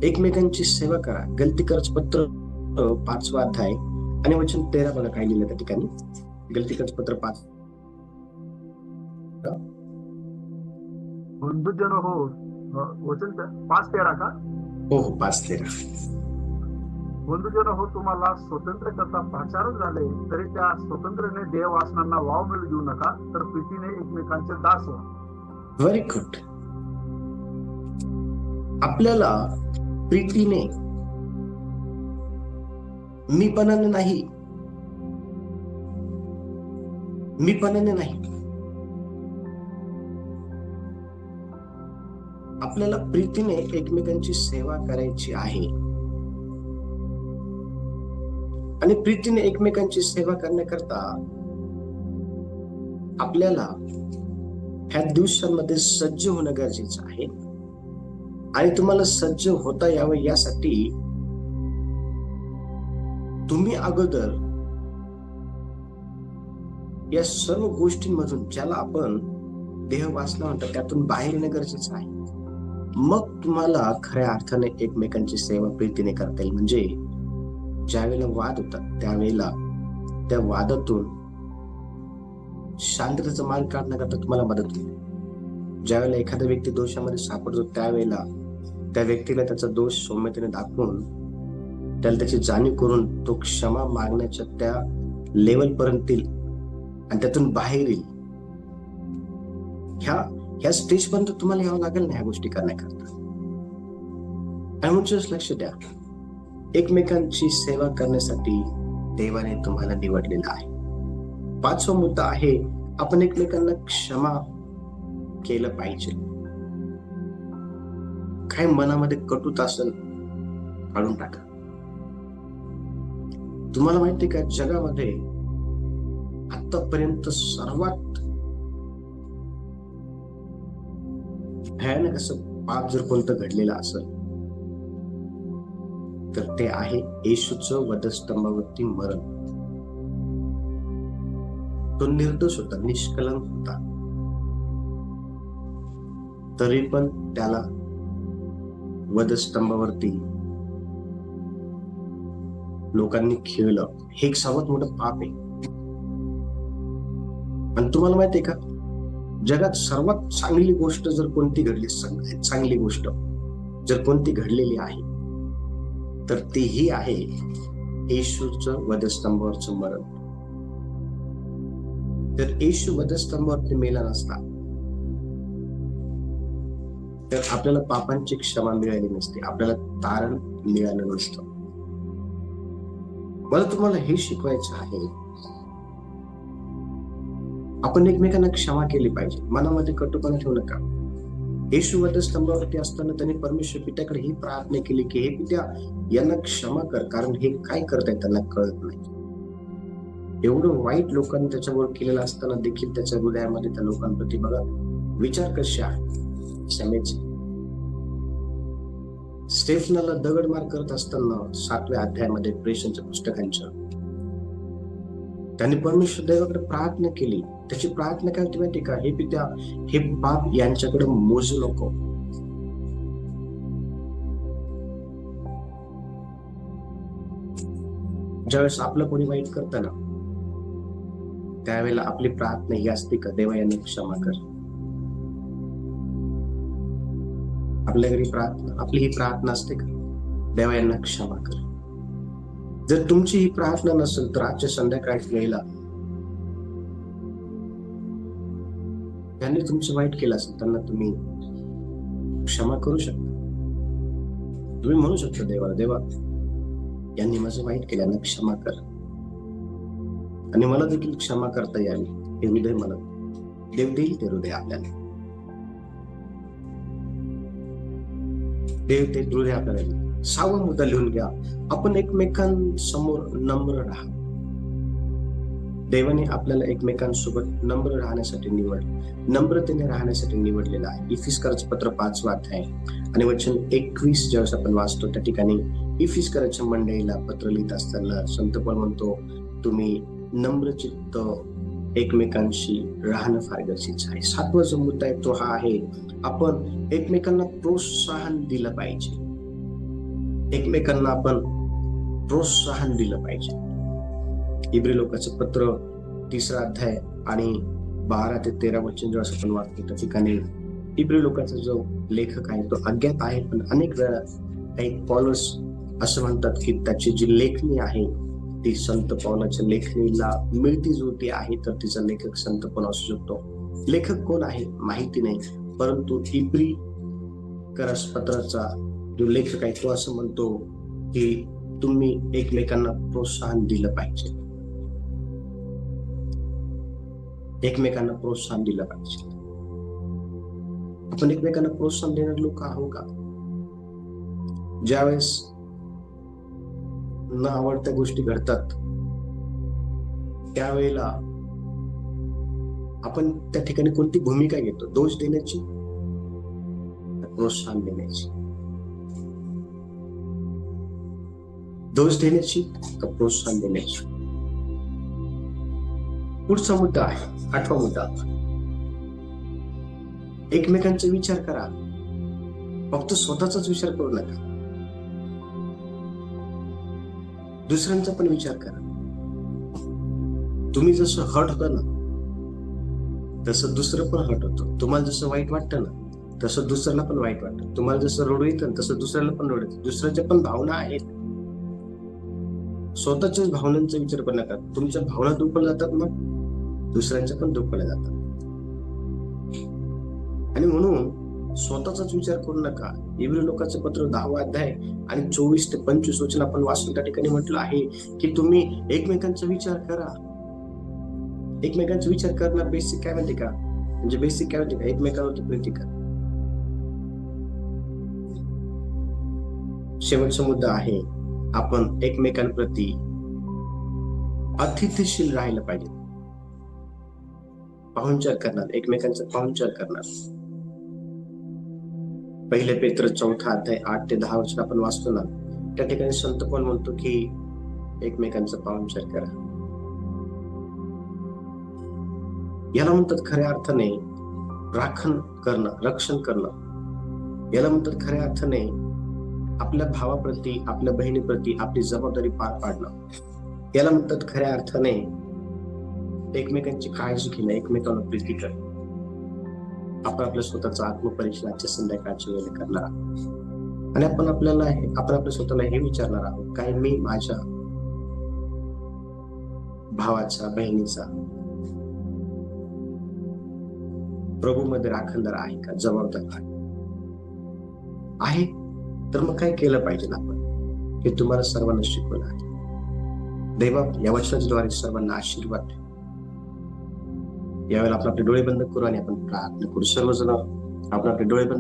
एकमेकांची सेवा करा. गलतीकरच पत्र 5वा अध्याय आणि वचन 13 बघा काय लिहिलं त्या ठिकाणी. गलतीकरच पत्र 5. बंधुजन हो, वचन 5:13 का? हो 5:13. बंधुजन हो, तुम्हाला स्वतंत्र करता पाचारण झाले तरी त्या स्वतंत्रने देववासनांना वाव मिळू देऊ नका, तर प्रीतीने एकमेकांचे दास व्हा. Very good. आपल्याला प्रीतीने, मीपणाने नाही, आपल्याला प्रीतीने एकमेकांची सेवा करायची आहे. आणि प्रीतीने एकमेकांची सेवा करण्याकरता आपल्याला ह्या दिवसांमध्ये सज्ज होणं गरजेचं आहे. आणि तुम्हाला सज्ज होता यावं यासाठी तुम्ही अगोदर या सर्व गोष्टींमधून, ज्याला आपण देहवासना म्हणतात, त्यातून बाहेर येणं गरजेचं आहे. मग तुम्हाला खऱ्या अर्थाने एकमेकांची सेवा प्रीतीने करता येईल. म्हणजे ज्यावेळेला वाद होतात त्यावेळेला त्या वादातून शांततेचा मार्ग काढण्याकरता तुम्हाला मदत होईल. ज्यावेळेला एखादा व्यक्ती दोषामध्ये सापडतो त्यावेळेला त्या व्यक्तीला त्याचा दोष सौम्यतेने दाखवून त्याला त्याची जाणीव करून तो क्षमा मागण्याच्या त्या लेवल पर्यंत येईल आणि त्यातून बाहेर येईल. ह्या स्टेज पर्यंत तुम्हाला यावं लागेल ना ह्या गोष्टी करण्याकरता. आणि म्हणून लक्ष द्या, एकमेकांची सेवा करण्यासाठी देवाने तुम्हाला निवडलेलं आहे. 5वा मुद्दा आहे, आपण एकमेकांना क्षमा केलं पाहिजे. काय मनामध्ये कटुता असेल काढून टाका. तुम्हाला माहिती का, जगामध्ये आतापर्यंत सर्वात भयानक असं पाप जर कोणतं घडलेलं असेल तर ते आहे येशूचं वधस्तंभावरती मरण. तो निर्दोष होता, निष्कलंक होता, तरी पण त्याला वधस्तंभावरती लोकांनी खिळलं. हे एक सर्वात मोठं पाप आहे. आणि तुम्हाला माहितीये का, जगात सर्वात चांगली गोष्ट जर कोणती घडली, सगळ्यात चांगली गोष्ट जर कोणती घडलेली आहे तर ती ही आहे येशूचं वधस्तंभावरचं मरण. तर येशू वधस्तंभावरती मेला नसता तर आपल्याला पापांची क्षमा मिळाली नसते, आपल्याला तारण मिळालं नसतं. मला तुम्हाला हे शिकवायचं आहे, आपण एकमेकांना क्षमा केली पाहिजे. मनामध्ये कटुपणा ठेवू नका. येशू वधस्तंभावरती असताना त्यांनी परमेश्वर पित्याकडे ही प्रार्थना केली की हे पित्या, यांना क्षमा कर, कारण हे काय करतायत त्यांना कळत नाही. एवढं वाईट लोकांनी त्याच्यावर केलेलं असताना देखील त्याच्या हृदयामध्ये त्या लोकांप्रती बघा विचार कसे आहे क्षमेचे. स्टेफनाला दगडमार करत असताना 7व्या अध्यायामध्ये प्रेषणच्या पुस्तकांच्या त्यांनी परमेश्वर देवाकडे प्रार्थना केली. त्याची प्रार्थना काय होती माहिती का, हे पित्या, हे पाप यांच्याकडे मोजू नको. ज्यावेळेस आपलं कोणी वाईट करतं ना, त्यावेळेला आपली प्रार्थना ही असते का, देवा यांना क्षमा कर. आपल्या घरी आपली ही प्रार्थना असते का, देवा यांना क्षमा कर. जर तुमची ही प्रार्थना नसेल तर आजच्या संध्याकाळी वेळेला त्यांनी तुमचं वाईट केलं असेल त्यांना तुम्ही क्षमा करू शकता. तुम्ही म्हणू शकता देवाला, देवा यांनी माझं वाईट केलं, यांना क्षमा कर आणि मला देखील क्षमा करता यावी. हे हृदय मला देव देईल, ते हृदय आपल्याला देव, ते हृदय आपल्याला. 6वा मुद्दा लिहून घ्या, आपण एकमेकांसमोर नम्र राहा. देवाने आपल्याला एकमेकांसोबत नम्र राहण्यासाठी नम्रतेने राहण्यासाठी निवडलेलं आहे. इफिसकराचं पत्र 5वा अध्याय आणि वचन 21 ज्यावेळेस आपण वाचतो त्या ठिकाणी इफिसकराच्या मंडळीला पत्र लिहित असताना संत पौल म्हणतो, तुम्ही नम्रचित्त एकमेकांशी राहणं फार गरजेचं आहे. 7वा जो मुद्दा आहे तो हा आहे, आपण एकमेकांना प्रोत्साहन दिलं पाहिजे. एकमेकांना आपण प्रोत्साहन दिलं पाहिजे. इब्री लोकांचं पत्र 3 अध्याय आणि 12 ते 13 वचन जेव्हा आपण वाचतो त्या ठिकाणी इब्री लोकांचा जो लेखक आहे तो अज्ञात आहे, पण अनेक वेळा काही पौलुस असं म्हणतात की त्याची जी लेखणी आहे ती संत पौलाच्या लेखणीला मिळती जुळती आहे, तर तिचा लेखक संत पौल असू शकतो. लेखक कोण आहे माहिती नाही, परंतु इब्री पत्राचा जो लेखक आहे तो असं म्हणतो की तुम्ही एकमेकांना प्रोत्साहन दिलं पाहिजे. एकमेकांना प्रोत्साहन दिलं पाहिजे. आपण एकमेकांना प्रोत्साहन देणारे लोक आहोत का? ज्यावेळेस न आवडत्या गोष्टी घडतात त्यावेळेला आपण त्या ठिकाणी कोणती भूमिका घेतो? दोष देण्याची, प्रोत्साहन देण्याची? दोष देण्याची का प्रोत्साहन देण्याची? पुढचा मुद्दा आहे 8वा मुद्दा. एकमेकांचा विचार करा, फक्त स्वतःचाच विचार करू नका. दुसऱ्यांचा पण विचार करा. तुम्ही जसं हर्ट होता ना तसं दुसरं पण हर्ट होतं. तुम्हाला जसं वाईट वाटतं ना तसं दुसऱ्याला पण वाईट वाटतं. तुम्हाला जसं रडू येतं तसं दुसऱ्याला पण रडू येतं. दुसऱ्याच्या पण भावना आहेत. स्वतःच्याच भावनांचा विचार करू नका. तुमच्या भावना दुखवल्या जातात ना, दुसऱ्यांच्या पण दुखवल्या जातात. आणि म्हणून स्वतःचाच विचार करू नका. इब्री लोकांचं पत्र 10वा अध्याय आणि 24 ते 25 वचन आपण वाचून त्या ठिकाणी म्हटलं आहे की तुम्ही एकमेकांचा विचार करा. एकमेकांचा विचार करणं बेसिक काय माहिती का? म्हणजे बेसिक काय माहिती का? एकमेकांवरती प्रीती करा. शेवटचा मुद्दा आहे आपण एकमेकांप्रती अतिथीशील राहिलं पाहिजे. पाहुणचार करणार, एकमेकांचा पाहुणचार करणार. 1 पेत्र 4 अध्याय 8 ते 10 वचन आपण वाचतो ना, त्या ठिकाणी संत पौल म्हणतो की एकमेकांचा पाहुणचार करा. याला म्हणतात खऱ्या अर्थाने राखण करणं, रक्षण करणं. याला म्हणतात खऱ्या अर्थाने आपल्या भावाप्रती, आपल्या बहिणीप्रती आपली जबाबदारी पार पाडणं. याला म्हणतात खऱ्या अर्थाने एकमेकांची काळजी घेणं, एकमेकांना प्रीती करणं. आपण आपल्या स्वतःचा आत्मपरीक्षण आजच्या संध्याकाळच्या वेळेला करणार आहोत आणि आपण आपल्या स्वतःला हे विचारणार आहोत, काय मी माझ्या भावाचा, बहिणीचा प्रभूमध्ये राखणदार आहे का, जबाबदार आहे? तर मग काय केलं पाहिजे आपण? हे तुम्हाला सर्वांना शिकवलं आहे. देवा या वचनाद्वारे सर्वांना आशीर्वाद द्या. यावेळेला आपण आपले डोळे बंद करू आणि आपण प्रार्थना करू. सर्वजण आपण आपले डोळे बंद